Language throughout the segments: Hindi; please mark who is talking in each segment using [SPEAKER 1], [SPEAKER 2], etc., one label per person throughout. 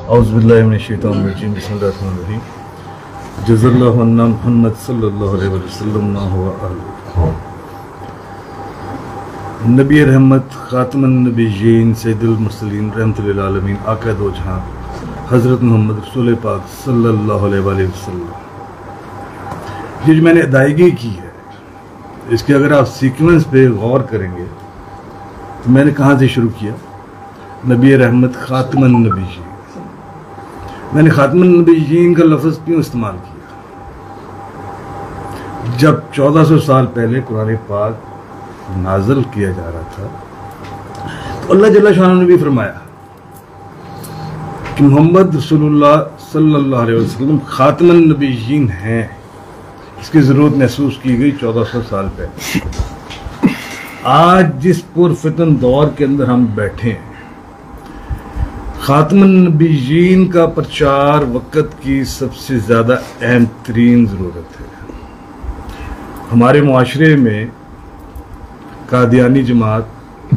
[SPEAKER 1] औज़ुबिल्लाहि मिनश्शैतानिर्रजीम बिस्मिल्लाहिर्रहमानिर्रहीम जज़ल्लाहु अन्ना मुहम्मद सल्लल्लाहु अलैहि वसल्लम मा हुवा अहलुहु। नबी रहमत खातमुन नबिय्यीन सय्यदुल मुरसलीन रहमतुल लिल आलमीन आका दो जहां हज़रत मोहम्मद रसूल पाक सल्लल्लाहु अलैहि वसल्लम, ये जो मैंने अदायगी की है इसके अगर आप सीक्वेंस पे गौर करेंगे तो मैंने कहाँ से शुरू किया? नबी रहमत खातमुन नबिय्यीन। मैंने खातमुन नबिय्यीन का लफ्ज़ क्यों इस्तेमाल किया? जब 1400 साल पहले कुरान पाक नाज़िल किया जा रहा था तो अल्लाह जल्ल शान ने भी फरमाया कि मोहम्मद रसूलुल्लाह सल्लल्लाहु अलैहि वसल्लम खातमुन नबिय्यीन हैं। इसकी ज़रूरत महसूस की गई 1400 साल पहले। आज जिस पुरफितन दौर के अंदर हम बैठे हैं, खातमुन नबिय्यीन का प्रचार वक़्त की सबसे ज़्यादा अहम तरीन ज़रूरत है। हमारे मुआशरे में कादियानी जमात,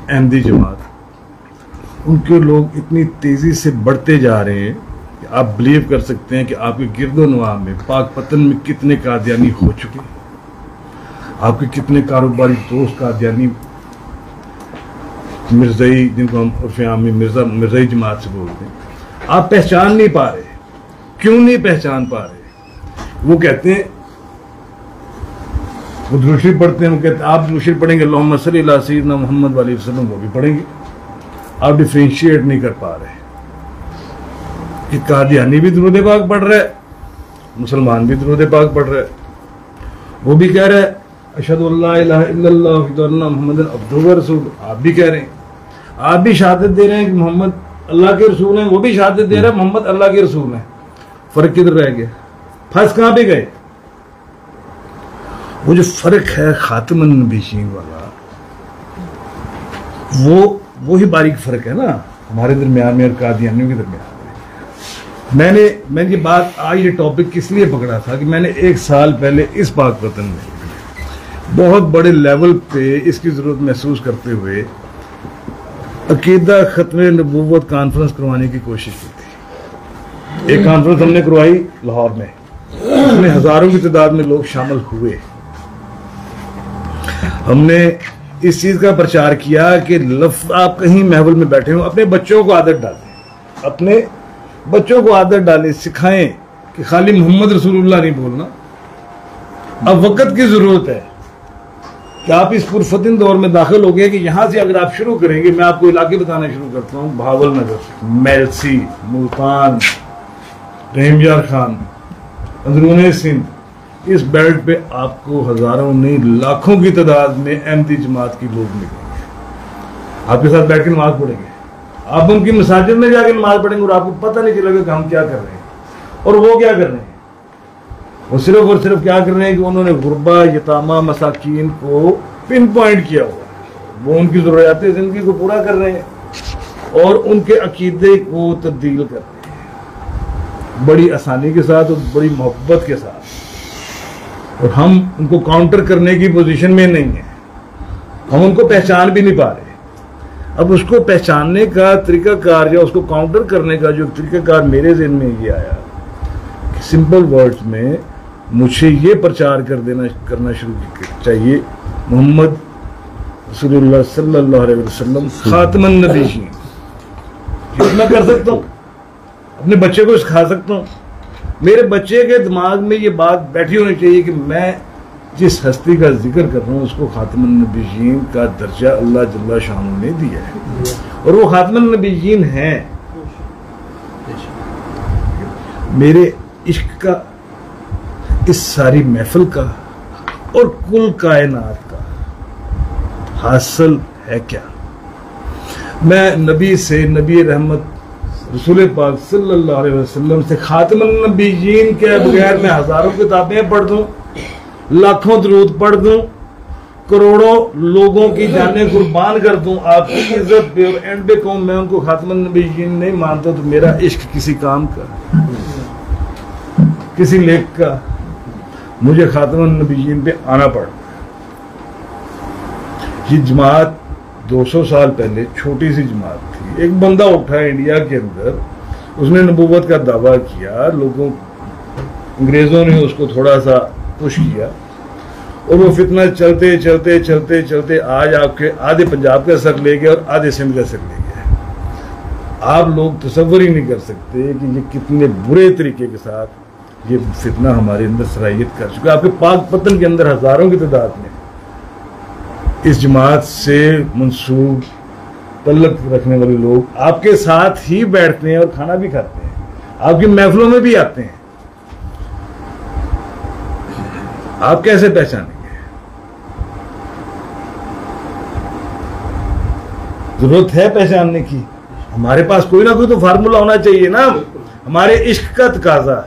[SPEAKER 1] अहमदी जमात, उनके लोग इतनी तेज़ी से बढ़ते जा रहे हैं कि आप बिलीव कर सकते हैं कि आपके गिरदोनवा में पाक पतन में कितने कादियानी हो चुके हैं। आपके कितने कारोबारी दोस्त कादियानी मिर्ज़ाई, जिनको हम उर्फ़ आम में मिर्ज़ाई जमात से बोलते हैं, आप पहचान नहीं पा रहे। क्यों नहीं पहचान पा रहे? वो कहते हैं, वो दुरूद शरीफ पढ़ते हैं, वो कहते हैं आप दुरूद शरीफ पढ़ेंगे अल्लाहुम्मा सल्ली अला सय्यिदिना मुहम्मद व अलैहि वसल्लम, वो भी पढ़ेंगे। आप डिफरेंशिएट नहीं कर पा रहे कि कादियानी भी दुरूद पाक पढ़ रहा है, मुसलमान भी दुरूद पाक पढ़ रहा है। वो भी कह रहा है अशहदु अल्ला इलाहा इल्लल्लाह व अशहदु अन्ना मुहम्मदन अब्दुहु व रसूलुहु। आप भी कह रहे हैं, आप भी शहादत दे रहे हैं कि मोहम्मद अल्लाह के रसूल हैं, वो भी शहादत दे रहा है मोहम्मद अल्लाह के रसूल हैं। फर्क किधर रह गया? फंस कहां पे गए? वो जो फर्क है खातमुन नबिय्यीन वाला, वो ही बारीक फर्क है ना हमारे दरमियान में और कादियानियों के दरमियान में। मैंने ये बात आज ये टॉपिक किस लिए पकड़ा था कि मैंने 1 साल पहले इस पाक वतन में बहुत बड़े लेवल पे इसकी जरूरत महसूस करते हुए अकीदा खत्मे नबूवत कॉन्फ्रेंस करवाने की कोशिश की थी। एक कॉन्फ्रेंस हमने करवाई लाहौर में, उसमें हजारों की तादाद में लोग शामिल हुए। हमने इस चीज का प्रचार किया कि आप कहीं महफिल में बैठे हो, अपने बच्चों को आदत डालें, अपने बच्चों को आदत डालें, सिखाएं कि खाली मोहम्मद रसूलुल्लाह नहीं बोलना। अब वक्त की जरूरत है कि आप इस पुरफतिन दौर में दाखिल हो गए कि यहां से अगर आप शुरू करेंगे, मैं आपको इलाके बताना शुरू करता हूं, भावल नगर, मेलसी, मुल्तान, रहीमयार खान, अंदरूनी सिंध, इस बेल्ट पे आपको हजारों नहीं लाखों की तादाद में अहमदी जमात की लोग मिलेंगे। आपके साथ बैठ के नमाज पढ़ेंगे, आप उनकी मसाजिद में जाकर नमाज पढ़ेंगे और आपको पता नहीं चलेगा कि हम क्या कर रहे हैं और वो क्या कर रहे हैं। वो सिर्फ और सिर्फ क्या कर रहे हैं कि उन्होंने गुरबा, यतामा, मसाकीन को पिन पॉइंट किया हुआ है। वो उनकी ज़रूरियात ज़िंदगी को पूरा कर रहे हैं और उनके अकीदे को तब्दील कर रहे हैं बड़ी आसानी के साथ और बड़ी मोहब्बत के साथ। और हम उनको काउंटर करने की पोजीशन में नहीं है, हम उनको पहचान भी नहीं पा रहे। अब उसको पहचानने का तरीकाकार या उसको काउंटर करने का जो तरीकाकार मेरे ज़हन में ये आया कि सिंपल वर्ड्स में मुझे ये प्रचार करना शुरू चाहिए, मोहम्मद रसूलुल्लाह सल्लल्लाहु अलैहि वसल्लम खातमुन नबिय्यीन। मैं कर सकता हूँ, अपने बच्चे को सिखा सकता हूँ। मेरे बच्चे के दिमाग में ये बात बैठी होनी चाहिए कि मैं जिस हस्ती का जिक्र कर रहा हूँ उसको खातमुन नबिय्यीन का दर्जा अल्लाह जल्ल शान ने दिया है और वो खातमुन नबिय्यीन है। मेरे इश्क का, इस सारी महफिल का और कुल कायनात का हासिल है क्या? मैं नबी से, नबी रहमत रसूल पाक सल्लल्लाहु अलैहि वसल्लम से खातमुन नबिय्यीन के बगैर मैं हजारों किताबें पढ़ दूं, लाखों दुरूद पढ़ दूं, करोड़ों लोगों की जानें कुर्बान कर दूं आपकी इज्जत पे और एंड पे कहूं मैं उनको खातमुन नबिय्यीन नहीं मानता, तो मेरा इश्क किसी काम का, किसी लेख का। मुझे खातमुन नबिय्यीन पे आना पड़ा। ये जमात 200 साल पहले छोटी सी जमात थी। एक बंदा उठा इंडिया के अंदर, उसने नबूवत का दावा किया, लोगों अंग्रेजों ने उसको थोड़ा सा पुश किया और वो फितना चलते चलते चलते चलते आज आपके आधे पंजाब का सर ले गया और आधे सिंध का सर ले गया। आप लोग तसव्वुर ही नहीं कर सकते कि ये कितने बुरे तरीके के साथ ये फितना हमारे अंदर सराहियत कर चुका। आपके पाक पतन के अंदर हजारों की तादाद में इस जमात से मंसूब तल्लक रखने वाले लोग आपके साथ ही बैठते हैं और खाना भी खाते हैं, आपकी महफिलों में भी आते हैं। आप कैसे पहचानेंगे? जरूरत है पहचानने की। हमारे पास कोई ना कोई तो फार्मूला होना चाहिए ना। हमारे इश्क का तकाजा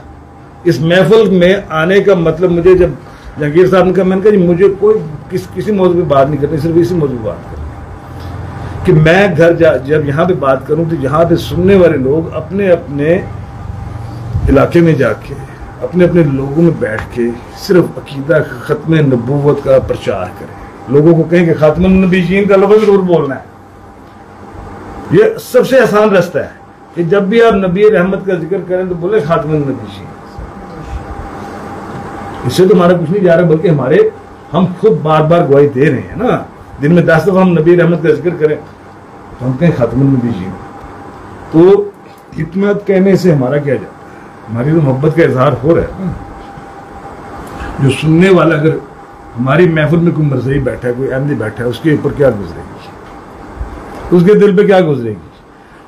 [SPEAKER 1] इस महफिल में आने का मतलब, मुझे जब जहांगीर साहब ने कहा, मैंने कहा जी मुझे कोई किसी मौजूद पे बात नहीं करनी, सिर्फ इसी मौजूद पे बात करनी कि मैं घर जब यहाँ पे बात करूँ तो यहाँ पे सुनने वाले लोग अपने अपने इलाके में जाके अपने अपने लोगों में बैठ के सिर्फ अकीदा खत्म नबूवत का प्रचार करें। लोगों को कहें कि खातमुन नबीयीन का लफ्ज़ जरूर बोलना है। ये सबसे आसान रास्ता है कि जब भी आप नबी रहमत का जिक्र करें तो बोले खातमुन नबीयीन। इससे तो हमारा कुछ नहीं जा रहा, बल्कि हम खुद बार बार गवाही दे रहे हैं ना। दिन में 10 दफा हम नबी रहमत का जिक्र करें तो हम कहें खातमुन नबीयीन। तो हिकमत कहने से हमारा क्या जाता है? हमारी तो मोहब्बत का इजहार हो रहा है ना। जो सुनने वाला अगर हमारी महफिल में कोई मरज़ई बैठा है, कोई अहमदी बैठा है, उसके ऊपर क्या गुजरेगी, उसके दिल पे क्या गुजरेगी?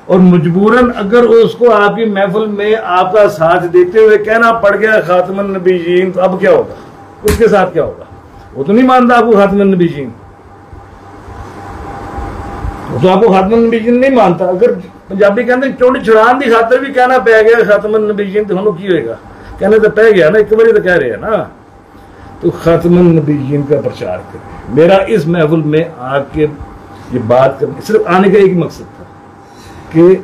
[SPEAKER 1] और मजबूरन अगर उसको आपकी महफिल में आपका साथ देते हुए कहना पड़ गया खातमुन नबीयीन, तो अब क्या होगा? उसके साथ क्या होगा? वो तो नहीं मानता आपको खातमुन नबीयीन, वो तो आपको खातमुन नबीयीन नहीं मानता। अगर पंजाबी कहते चोटी छुड़ान की खातर भी कहना पै गया खातमुन नबीयीन, तो हम की होएगा? कहने तो पै गया ना, एक बार तो कह रहे हैं ना। तो खातमुन नबीयीन का प्रचार करें। मेरा इस महफिल में आके ये बात करने सिर्फ आने का एक मकसद था कि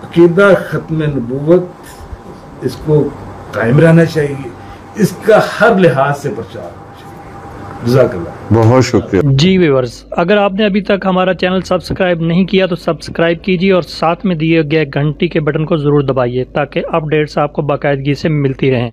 [SPEAKER 1] अकीदा खत्म नबूवत, इसको कायम रहना चाहिए, इसका हर लिहाज से प्रचार होना चाहिए। जज़ाकल्लाह।
[SPEAKER 2] बहुत शुक्रिया
[SPEAKER 3] जी व्यूअर्स, अगर आपने अभी तक हमारा चैनल सब्सक्राइब नहीं किया तो सब्सक्राइब कीजिए और साथ में दिए गए घंटी के बटन को ज़रूर दबाइए ताकि अपडेट्स आपको बाकायदगी से मिलती रहें।